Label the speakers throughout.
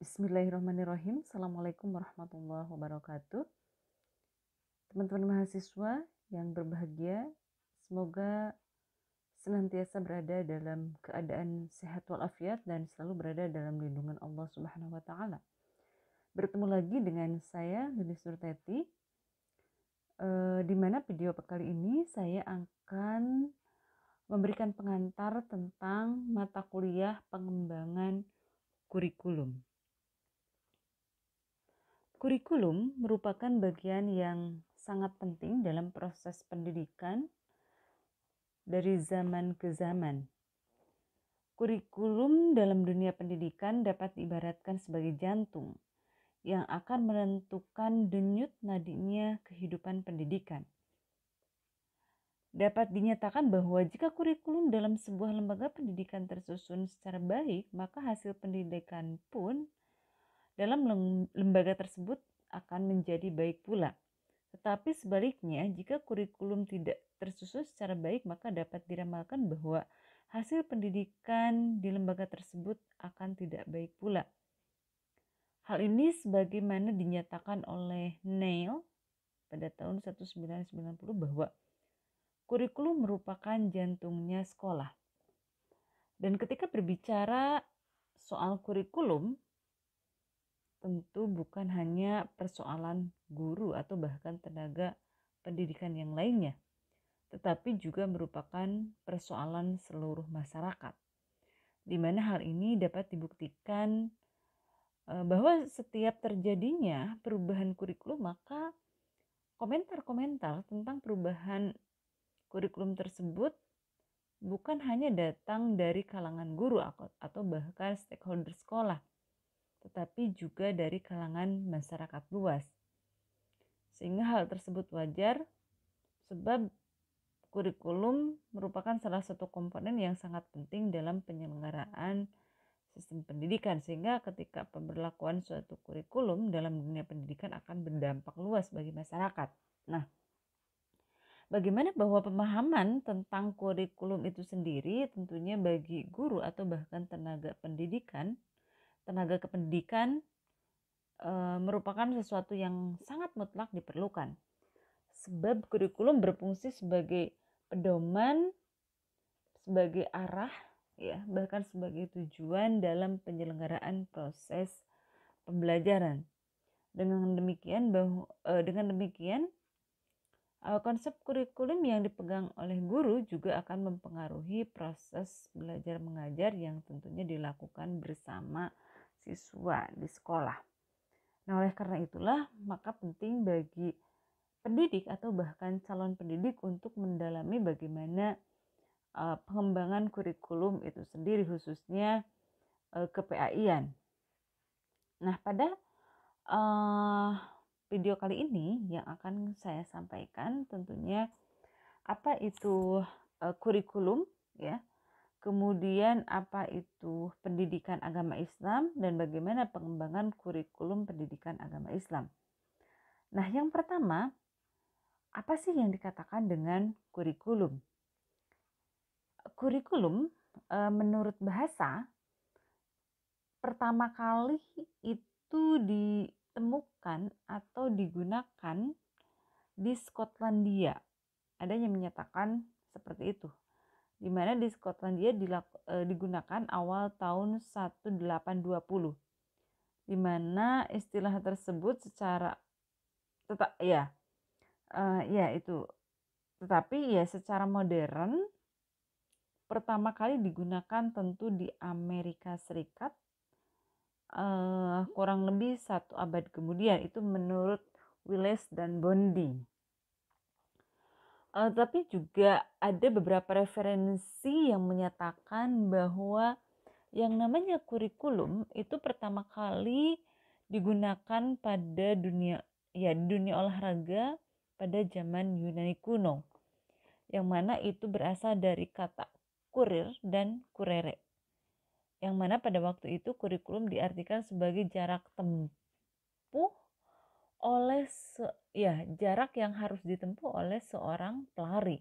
Speaker 1: Bismillahirrahmanirrahim. Assalamualaikum warahmatullahi wabarakatuh. Teman-teman mahasiswa yang berbahagia, semoga senantiasa berada dalam keadaan sehat walafiat dan selalu berada dalam lindungan Allah Subhanahu wa taala. Bertemu lagi dengan saya Lilis Nurteti. Di mana video kali ini saya akan memberikan pengantar tentang mata kuliah pengembangan kurikulum. Kurikulum merupakan bagian yang sangat penting dalam proses pendidikan dari zaman ke zaman. Kurikulum dalam dunia pendidikan dapat diibaratkan sebagai jantung yang akan menentukan denyut nadinya kehidupan pendidikan. Dapat dinyatakan bahwa jika kurikulum dalam sebuah lembaga pendidikan tersusun secara baik, maka hasil pendidikan pun dalam lembaga tersebut akan menjadi baik pula. Tetapi sebaliknya, jika kurikulum tidak tersusun secara baik, maka dapat diramalkan bahwa hasil pendidikan di lembaga tersebut akan tidak baik pula. Hal ini sebagaimana dinyatakan oleh Neil pada tahun 1990 bahwa kurikulum merupakan jantungnya sekolah. Dan ketika berbicara soal kurikulum, tentu bukan hanya persoalan guru atau bahkan tenaga pendidikan yang lainnya, tetapi juga merupakan persoalan seluruh masyarakat, di mana hal ini dapat dibuktikan bahwa setiap terjadinya perubahan kurikulum, maka komentar-komentar tentang perubahan kurikulum tersebut bukan hanya datang dari kalangan guru atau bahkan stakeholder sekolah, tetapi juga dari kalangan masyarakat luas. Sehingga hal tersebut wajar sebab kurikulum merupakan salah satu komponen yang sangat penting dalam penyelenggaraan sistem pendidikan, sehingga ketika pemberlakuan suatu kurikulum dalam dunia pendidikan akan berdampak luas bagi masyarakat. Nah, bagaimana bahwa pemahaman tentang kurikulum itu sendiri tentunya bagi guru atau bahkan tenaga kependidikan merupakan sesuatu yang sangat mutlak diperlukan. Sebab kurikulum berfungsi sebagai pedoman, sebagai arah, ya, bahkan sebagai tujuan dalam penyelenggaraan proses pembelajaran. Dengan demikian konsep kurikulum yang dipegang oleh guru juga akan mempengaruhi proses belajar mengajar yang tentunya dilakukan bersama siswa di sekolah. Nah, oleh karena itulah maka penting bagi pendidik atau bahkan calon pendidik untuk mendalami bagaimana pengembangan kurikulum itu sendiri, khususnya KPAI-an. Nah, pada video kali ini yang akan saya sampaikan tentunya apa itu kurikulum, ya. Kemudian apa itu pendidikan agama Islam dan bagaimana pengembangan kurikulum pendidikan agama Islam. Nah, yang pertama, apa sih yang dikatakan dengan kurikulum? Kurikulum menurut bahasa pertama kali itu ditemukan atau digunakan di Skotlandia. Ada yang menyatakan seperti itu, di mana di Skotlandia digunakan awal tahun 1820, di mana istilah tersebut secara secara modern pertama kali digunakan tentu di Amerika Serikat kurang lebih 1 abad kemudian, itu menurut Willis dan Bondi. Tapi juga ada beberapa referensi yang menyatakan bahwa yang namanya kurikulum itu pertama kali digunakan pada dunia olahraga pada zaman Yunani kuno, yang mana itu berasal dari kata kurir dan kurere, yang mana pada waktu itu kurikulum diartikan sebagai jarak tempuh jarak yang harus ditempuh oleh seorang pelari,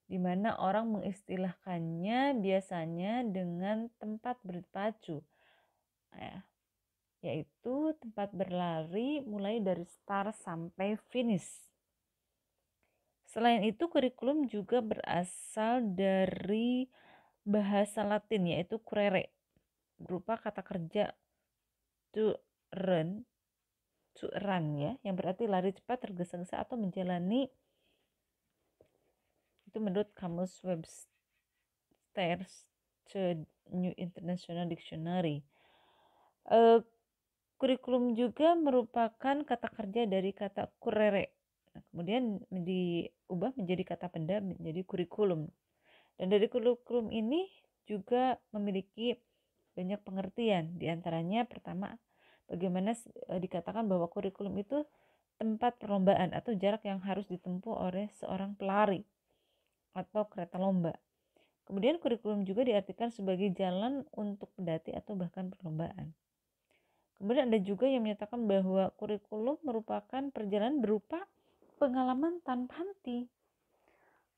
Speaker 1: di mana orang mengistilahkannya biasanya dengan tempat berpacu, yaitu tempat berlari mulai dari start sampai finish. Selain itu, kurikulum juga berasal dari bahasa Latin, yaitu curere, berupa kata kerja to run, ya, yang berarti lari cepat, tergesa-gesa, atau menjalani. Itu menurut Kamus Webster's New International Dictionary. Kurikulum juga merupakan kata kerja dari kata curere. Nah, kemudian diubah menjadi kata benda menjadi kurikulum. Dan dari kurikulum ini juga memiliki banyak pengertian. Di antaranya pertama, bagaimana dikatakan bahwa kurikulum itu tempat perlombaan atau jarak yang harus ditempuh oleh seorang pelari atau kereta lomba. Kemudian kurikulum juga diartikan sebagai jalan untuk pendaki atau bahkan perlombaan. Kemudian ada juga yang menyatakan bahwa kurikulum merupakan perjalanan berupa pengalaman tanpa henti.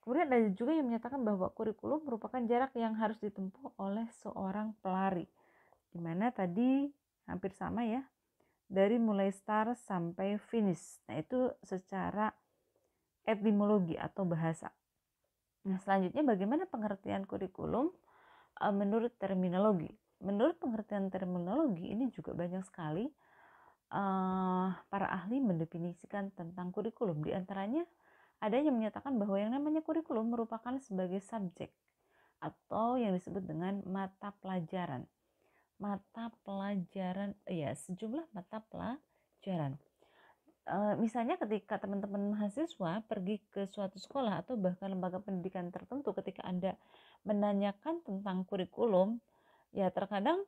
Speaker 1: Kemudian ada juga yang menyatakan bahwa kurikulum merupakan jarak yang harus ditempuh oleh seorang pelari. Dimana tadi hampir sama ya, dari mulai start sampai finish. Nah, itu secara etimologi atau bahasa. Nah, selanjutnya bagaimana pengertian kurikulum menurut terminologi? Menurut pengertian terminologi ini juga banyak sekali para ahli mendefinisikan tentang kurikulum. Di antaranya ada yang menyatakan bahwa yang namanya kurikulum merupakan sebagai subjek atau yang disebut dengan mata pelajaran. Sejumlah mata pelajaran. Misalnya ketika teman-teman mahasiswa pergi ke suatu sekolah atau bahkan lembaga pendidikan tertentu, ketika Anda menanyakan tentang kurikulum, ya terkadang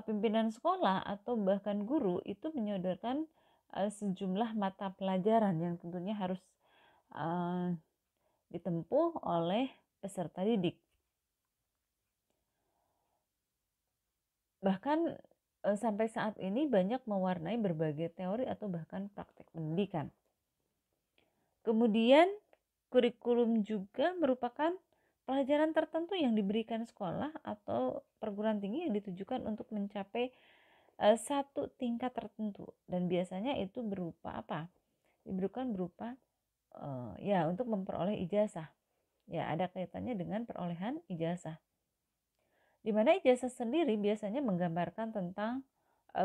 Speaker 1: pimpinan sekolah atau bahkan guru itu menyodorkan sejumlah mata pelajaran yang tentunya harus ditempuh oleh peserta didik. Bahkan sampai saat ini banyak mewarnai berbagai teori atau bahkan praktek pendidikan. Kemudian kurikulum juga merupakan pelajaran tertentu yang diberikan sekolah atau perguruan tinggi yang ditujukan untuk mencapai satu tingkat tertentu, dan biasanya itu berupa apa? Diberikan berupa untuk memperoleh ijazah. Ya, ada kaitannya dengan perolehan ijazah. Di mana ijazah sendiri biasanya menggambarkan tentang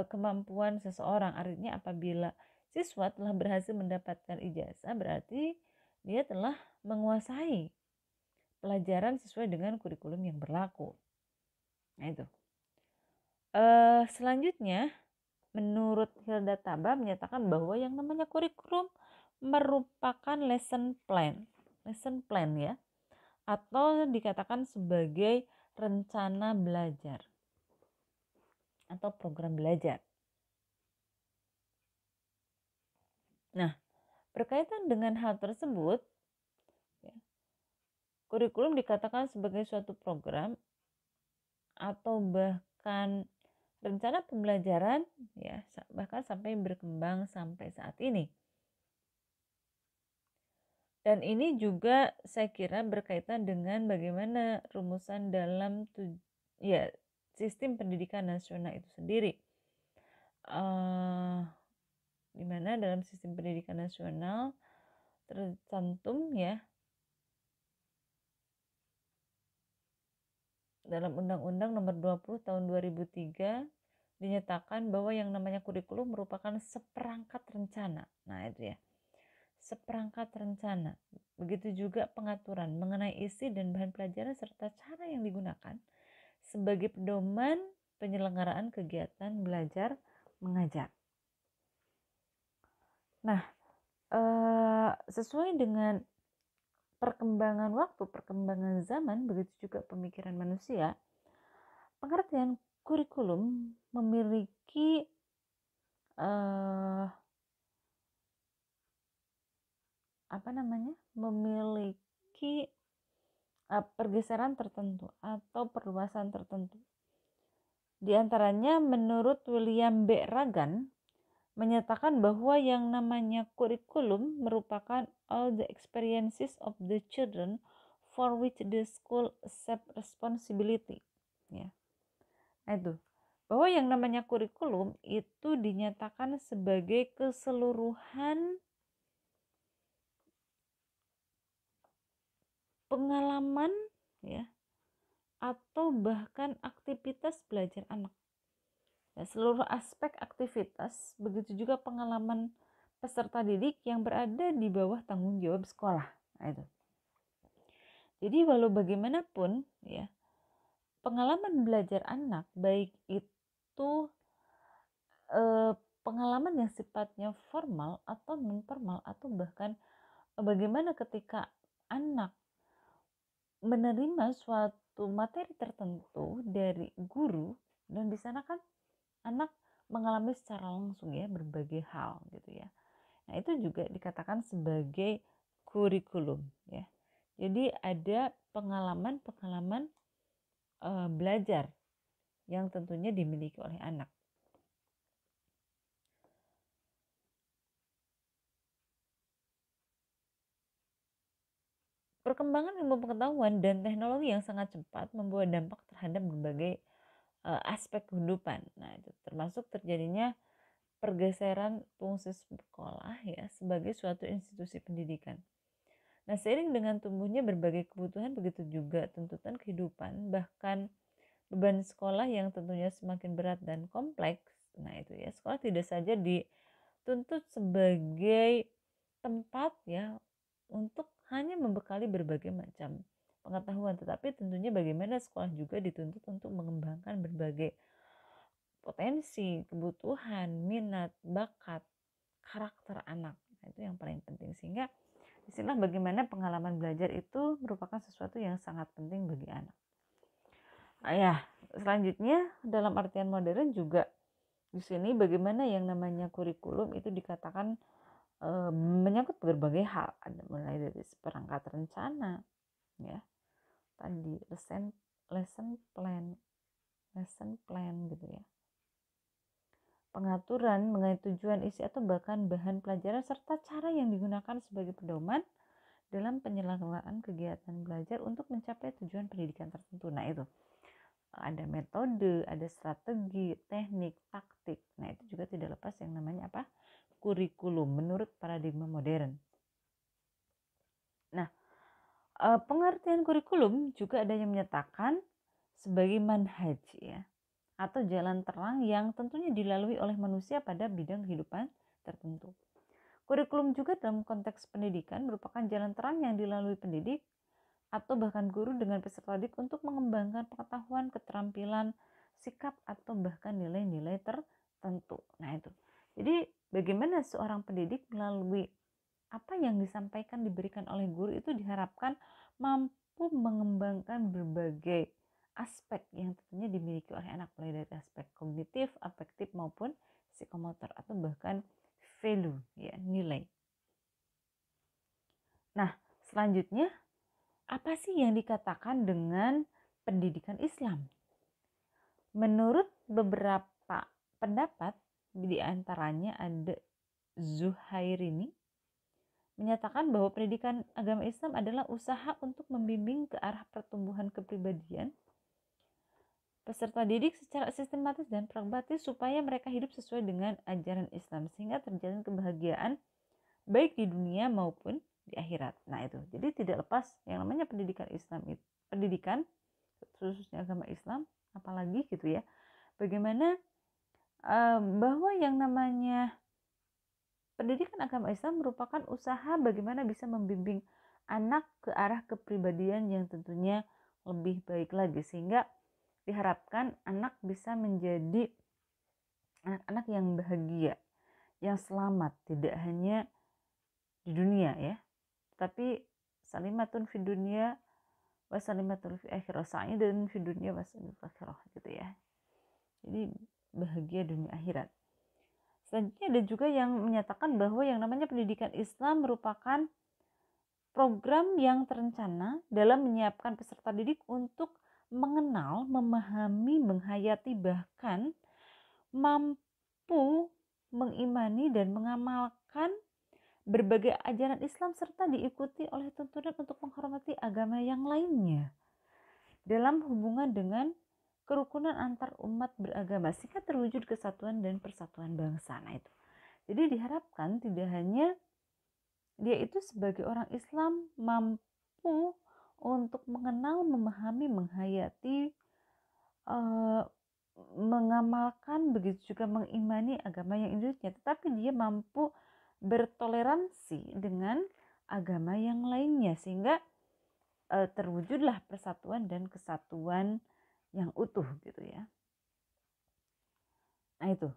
Speaker 1: kemampuan seseorang. Artinya apabila siswa telah berhasil mendapatkan ijazah, berarti dia telah menguasai pelajaran sesuai dengan kurikulum yang berlaku. Nah, itu. Selanjutnya, menurut Hilda Taba menyatakan bahwa yang namanya kurikulum merupakan lesson plan ya, atau dikatakan sebagai rencana belajar atau program belajar. Nah, berkaitan dengan hal tersebut, ya, kurikulum dikatakan sebagai suatu program atau bahkan rencana pembelajaran, ya, bahkan sampai berkembang sampai saat ini. Dan ini juga saya kira berkaitan dengan bagaimana rumusan dalam sistem pendidikan nasional itu sendiri. Di mana dalam sistem pendidikan nasional tercantum ya dalam Undang-Undang Nomor 20 Tahun 2003 dinyatakan bahwa yang namanya kurikulum merupakan seperangkat rencana. Nah, itu ya. Seperangkat rencana. Begitu juga pengaturan mengenai isi dan bahan pelajaran serta cara yang digunakan sebagai pedoman penyelenggaraan kegiatan belajar mengajar. Nah, sesuai dengan perkembangan waktu, perkembangan zaman, begitu juga pemikiran manusia, pengertian kurikulum memiliki pergeseran tertentu atau perluasan tertentu. Di antaranya menurut William B. Ragan menyatakan bahwa yang namanya kurikulum merupakan all the experiences of the children for which the school accept responsibility. Ya. Nah, itu. bahwa yang namanya kurikulum itu dinyatakan sebagai keseluruhan pengalaman ya atau bahkan aktivitas belajar anak. Ya, seluruh aspek aktivitas, begitu juga pengalaman peserta didik yang berada di bawah tanggung jawab sekolah. Nah, itu. Jadi walau bagaimanapun ya, pengalaman belajar anak baik itu pengalaman yang sifatnya formal atau non formal atau bahkan bagaimana ketika anak menerima suatu materi tertentu dari guru, dan di sana kan anak mengalami secara langsung ya berbagai hal gitu ya. Nah, itu juga dikatakan sebagai kurikulum ya. Jadi ada pengalaman-pengalaman belajar yang tentunya dimiliki oleh anak. Perkembangan ilmu pengetahuan dan teknologi yang sangat cepat membawa dampak terhadap berbagai aspek kehidupan. Nah, itu termasuk terjadinya pergeseran fungsi sekolah ya sebagai suatu institusi pendidikan. Nah, seiring dengan tumbuhnya berbagai kebutuhan, begitu juga tuntutan kehidupan, bahkan beban sekolah yang tentunya semakin berat dan kompleks. Nah, itu ya, sekolah tidak saja dituntut sebagai tempat ya untuk hanya membekali berbagai macam pengetahuan, tetapi tentunya bagaimana sekolah juga dituntut untuk mengembangkan berbagai potensi, kebutuhan, minat, bakat, karakter anak. Nah, itu yang paling penting. Sehingga disinilah bagaimana pengalaman belajar itu merupakan sesuatu yang sangat penting bagi anak. Ya, selanjutnya dalam artian modern juga di sini bagaimana yang namanya kurikulum itu dikatakan menyangkut berbagai hal, ada mulai dari perangkat rencana, ya, tadi lesson plan gitu ya, pengaturan mengenai tujuan, isi atau bahkan bahan pelajaran serta cara yang digunakan sebagai pedoman dalam penyelenggaraan kegiatan belajar untuk mencapai tujuan pendidikan tertentu. Nah, itu ada metode, ada strategi, teknik, taktik. Nah, itu juga tidak lepas yang namanya apa? Kurikulum menurut paradigma modern. Nah, pengertian kurikulum juga ada yang menyatakan sebagai manhaj ya, atau jalan terang yang tentunya dilalui oleh manusia pada bidang kehidupan tertentu. Kurikulum juga dalam konteks pendidikan merupakan jalan terang yang dilalui pendidik atau bahkan guru dengan peserta didik untuk mengembangkan pengetahuan, keterampilan, sikap atau bahkan nilai-nilai tertentu. Nah, itu. Jadi bagaimana seorang pendidik melalui apa yang disampaikan diberikan oleh guru itu diharapkan mampu mengembangkan berbagai aspek yang tentunya dimiliki oleh anak, mulai dari aspek kognitif, afektif maupun psikomotor atau bahkan value ya, nilai. Nah, selanjutnya apa sih yang dikatakan dengan pendidikan Islam? Menurut beberapa pendapat, di antaranya ada Zuhairini, menyatakan bahwa pendidikan agama Islam adalah usaha untuk membimbing ke arah pertumbuhan kepribadian peserta didik secara sistematis dan pragmatis supaya mereka hidup sesuai dengan ajaran Islam sehingga terjalin kebahagiaan baik di dunia maupun di akhirat. Nah, itu. Jadi tidak lepas yang namanya pendidikan Islam itu, pendidikan khususnya agama Islam, apalagi gitu ya. Bagaimana bahwa yang namanya pendidikan agama Islam merupakan usaha bagaimana bisa membimbing anak ke arah kepribadian yang tentunya lebih baik lagi, sehingga diharapkan anak bisa menjadi anak-anak yang bahagia, yang selamat, tidak hanya di dunia ya, tapi salimatun fi dunia wa salimatun fi akhirah, sa'idun fi dunia wa sa'idun fi akhirah gitu ya. Jadi bahagia dunia akhirat. Selanjutnya ada juga yang menyatakan bahwa yang namanya pendidikan Islam merupakan program yang terencana dalam menyiapkan peserta didik untuk mengenal, memahami, menghayati, bahkan mampu mengimani dan mengamalkan berbagai ajaran Islam serta diikuti oleh tuntunan untuk menghormati agama yang lainnya dalam hubungan dengan kerukunan antar umat beragama sehingga terwujud kesatuan dan persatuan bangsa. Nah itu. Jadi diharapkan tidak hanya dia itu sebagai orang Islam mampu untuk mengenal, memahami, menghayati, mengamalkan, begitu juga mengimani agama yang induknya, tetapi dia mampu bertoleransi dengan agama yang lainnya sehingga terwujudlah persatuan dan kesatuan yang utuh gitu ya. Nah itu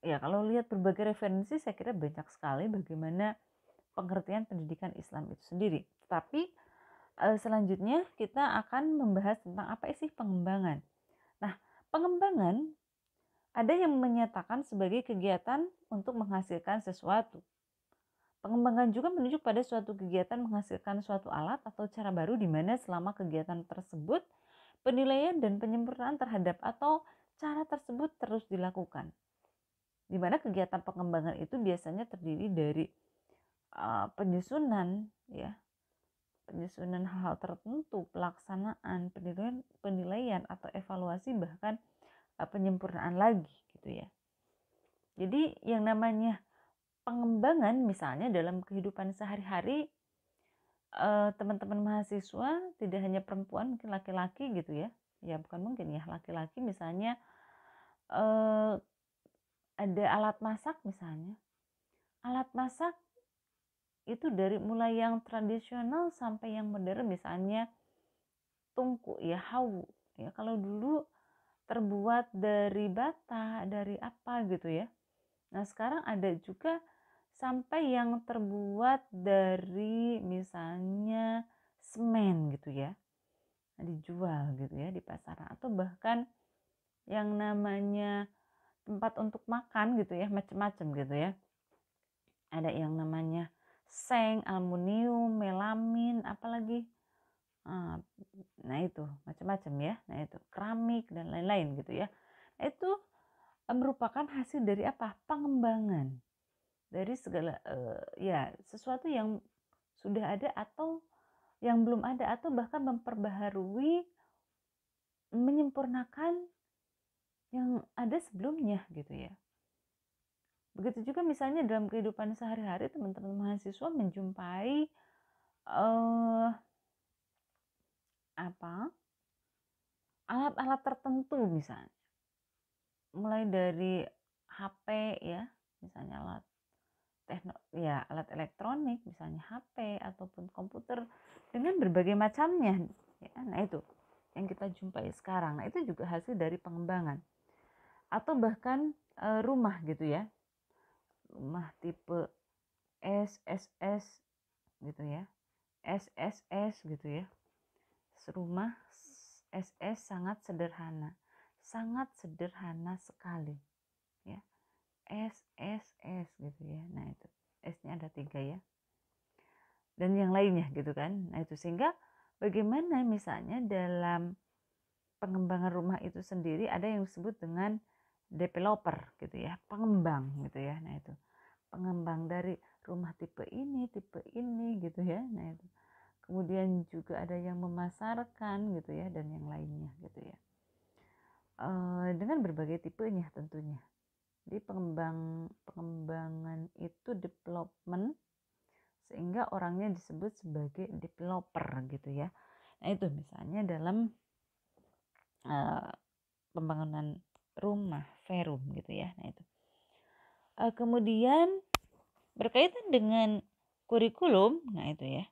Speaker 1: ya, kalau lihat berbagai referensi saya kira banyak sekali bagaimana pengertian pendidikan Islam itu sendiri. Tapi selanjutnya kita akan membahas tentang apa sih pengembangan. Nah, pengembangan ada yang menyatakan sebagai kegiatan untuk menghasilkan sesuatu. Pengembangan juga menunjuk pada suatu kegiatan menghasilkan suatu alat atau cara baru di mana selama kegiatan tersebut penilaian dan penyempurnaan terhadap atau cara tersebut terus dilakukan. Di mana kegiatan pengembangan itu biasanya terdiri dari penyusunan ya, penyusunan hal-hal tertentu, pelaksanaan, penilaian atau evaluasi, bahkan penyempurnaan lagi gitu ya. Jadi yang namanya pengembangan misalnya dalam kehidupan sehari-hari teman-teman mahasiswa tidak hanya perempuan, mungkin laki-laki gitu ya. Ya bukan mungkin ya, laki-laki misalnya ada alat masak misalnya. Alat masak itu dari mulai yang tradisional sampai yang modern, misalnya tungku ya, hawu ya, kalau dulu terbuat dari bata, dari apa gitu ya. Nah sekarang ada juga sampai yang terbuat dari misalnya semen gitu ya, nah, dijual gitu ya di pasaran, atau bahkan yang namanya tempat untuk makan gitu ya, macam-macam gitu ya. Ada yang namanya seng, aluminium, melamin, apalagi nah itu macam-macam ya. Nah itu keramik dan lain-lain gitu ya. Nah, itu merupakan hasil dari apa? Pengembangan dari segala ya sesuatu yang sudah ada atau yang belum ada, atau bahkan memperbaharui, menyempurnakan yang ada sebelumnya gitu ya. Begitu juga misalnya dalam kehidupan sehari-hari teman-teman mahasiswa menjumpai alat-alat tertentu misalnya, mulai dari HP ya, misalnya alat elektronik misalnya HP ataupun komputer dengan berbagai macamnya ya. Nah itu yang kita jumpai sekarang. Nah itu juga hasil dari pengembangan. Atau bahkan rumah gitu ya, rumah tipe SSS gitu ya, SSS gitu ya, rumah SS sangat sederhana sekali ya, SSS gitu ya. Nah itu S-nya ada 3 ya, dan yang lainnya gitu kan. Nah itu sehingga bagaimana misalnya dalam pengembangan rumah itu sendiri ada yang disebut dengan developer gitu ya, pengembang gitu ya. Nah itu pengembang dari rumah tipe ini gitu ya. Nah itu kemudian juga ada yang memasarkan gitu ya, dan yang lainnya gitu ya, dengan berbagai tipenya tentunya. Jadi pengembangan itu development, sehingga orangnya disebut sebagai developer gitu ya. Nah itu misalnya dalam pembangunan rumah Verum gitu ya. Nah itu kemudian berkaitan dengan kurikulum, nah itu ya,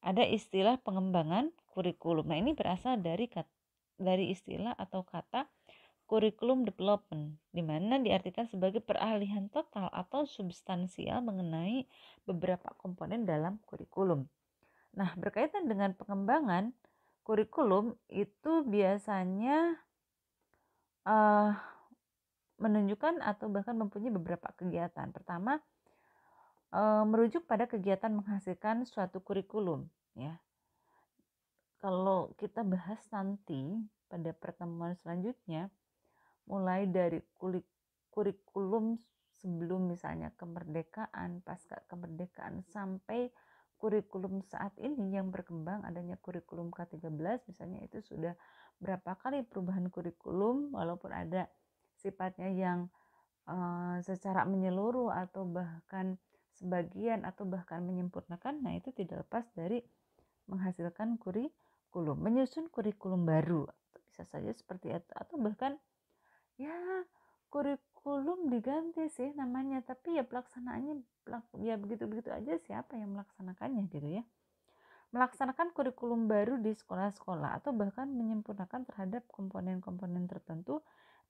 Speaker 1: ada istilah pengembangan kurikulum. Nah ini berasal dari istilah atau kata kurikulum development, di mana diartikan sebagai peralihan total atau substansial mengenai beberapa komponen dalam kurikulum. Nah, berkaitan dengan pengembangan kurikulum itu biasanya menunjukkan atau bahkan mempunyai beberapa kegiatan. Pertama, merujuk pada kegiatan menghasilkan suatu kurikulum ya. Kalau kita bahas nanti pada pertemuan selanjutnya, mulai dari kurikulum sebelum misalnya kemerdekaan, pasca kemerdekaan, sampai kurikulum saat ini yang berkembang, adanya kurikulum K13 misalnya, itu sudah berapa kali perubahan kurikulum, walaupun ada sifatnya yang secara menyeluruh atau bahkan sebagian atau bahkan menyempurnakan, nah itu tidak lepas dari menghasilkan kurikulum, menyusun kurikulum baru, bisa saja seperti itu, atau bahkan ya kurikulum diganti sih namanya, tapi ya pelaksanaannya ya begitu-begitu aja, siapa yang melaksanakannya gitu ya. Melaksanakan kurikulum baru di sekolah-sekolah atau bahkan menyempurnakan terhadap komponen-komponen tertentu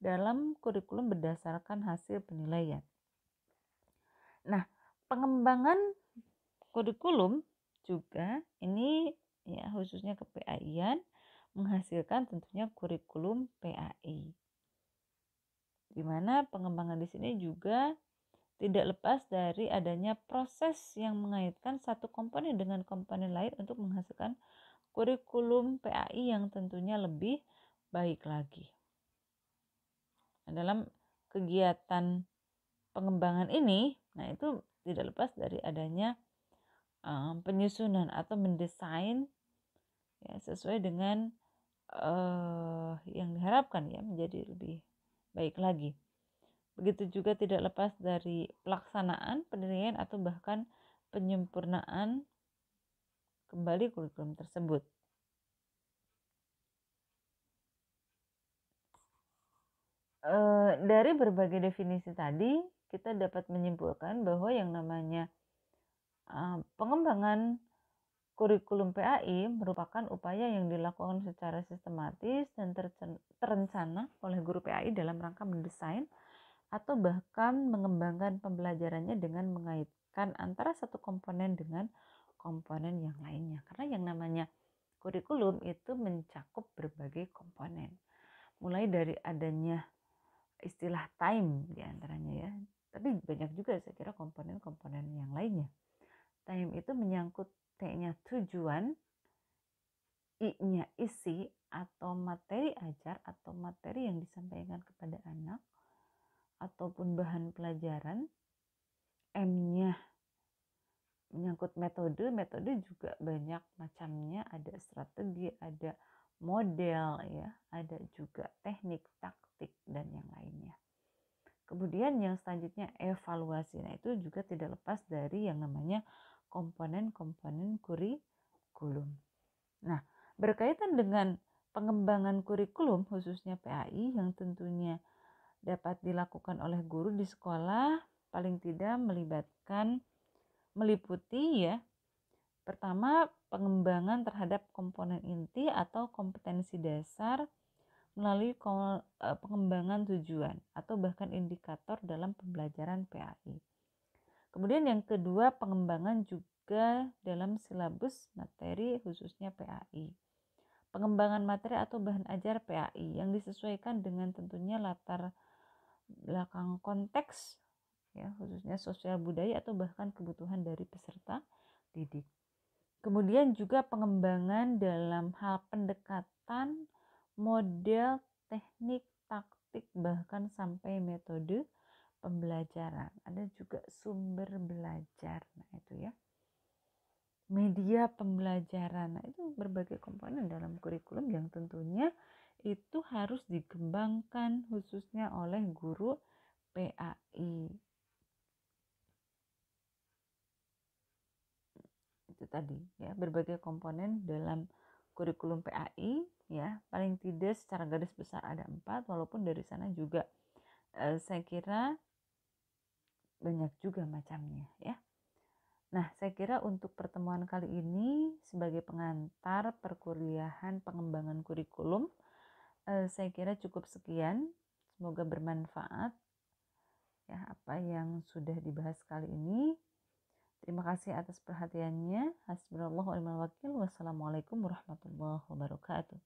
Speaker 1: dalam kurikulum berdasarkan hasil penilaian. Nah, pengembangan kurikulum juga ini ya khususnya ke PAI-an menghasilkan tentunya kurikulum PAI. Di mana pengembangan di sini juga tidak lepas dari adanya proses yang mengaitkan satu komponen dengan komponen lain untuk menghasilkan kurikulum PAI yang tentunya lebih baik lagi. Nah, dalam kegiatan pengembangan ini, nah itu tidak lepas dari adanya penyusunan atau mendesain ya, sesuai dengan yang diharapkan ya menjadi lebih baik lagi. Begitu juga tidak lepas dari pelaksanaan, penilaian atau bahkan penyempurnaan kembali kurikulum tersebut. Dari berbagai definisi tadi, kita dapat menyimpulkan bahwa yang namanya pengembangan kurikulum PAI merupakan upaya yang dilakukan secara sistematis dan terencana oleh guru PAI dalam rangka mendesain atau bahkan mengembangkan pembelajarannya dengan mengaitkan antara satu komponen dengan komponen yang lainnya. Karena yang namanya kurikulum itu mencakup berbagai komponen. Mulai dari adanya istilah time diantaranya ya. Tapi banyak juga saya kira komponen-komponen yang lainnya. Time itu menyangkut T-nya tujuan, I-nya isi atau materi ajar atau materi yang disampaikan kepada anak ataupun bahan pelajaran. M-nya menyangkut metode juga banyak macamnya, ada strategi, ada model ya, ada juga teknik, taktik dan yang lainnya. Kemudian yang selanjutnya evaluasi. Nah, itu juga tidak lepas dari yang namanya komponen-komponen kurikulum. Nah, berkaitan dengan pengembangan kurikulum khususnya PAI yang tentunya dapat dilakukan oleh guru di sekolah, paling tidak meliputi ya. Pertama, pengembangan terhadap komponen inti atau kompetensi dasar melalui pengembangan tujuan atau bahkan indikator dalam pembelajaran PAI. Kemudian yang kedua, pengembangan juga dalam silabus materi khususnya PAI. Pengembangan materi atau bahan ajar PAI yang disesuaikan dengan tentunya latar belakang konteks ya, khususnya sosial budaya atau bahkan kebutuhan dari peserta didik. Kemudian juga pengembangan dalam hal pendekatan, model, teknik, taktik, bahkan sampai metode pembelajaran. Ada juga sumber belajar. Nah, itu ya. Media pembelajaran. Nah, itu berbagai komponen dalam kurikulum yang tentunya itu harus dikembangkan khususnya oleh guru PAI. Itu tadi ya, berbagai komponen dalam kurikulum PAI ya, paling tidak secara garis besar ada 4, walaupun dari sana juga saya kira banyak juga macamnya ya. Nah, saya kira untuk pertemuan kali ini sebagai pengantar perkuliahan pengembangan kurikulum, saya kira cukup sekian. Semoga bermanfaat ya apa yang sudah dibahas kali ini. Terima kasih atas perhatiannya. Hasbunallahu wa ni'mal wakil. Wassalamualaikum warahmatullahi wabarakatuh.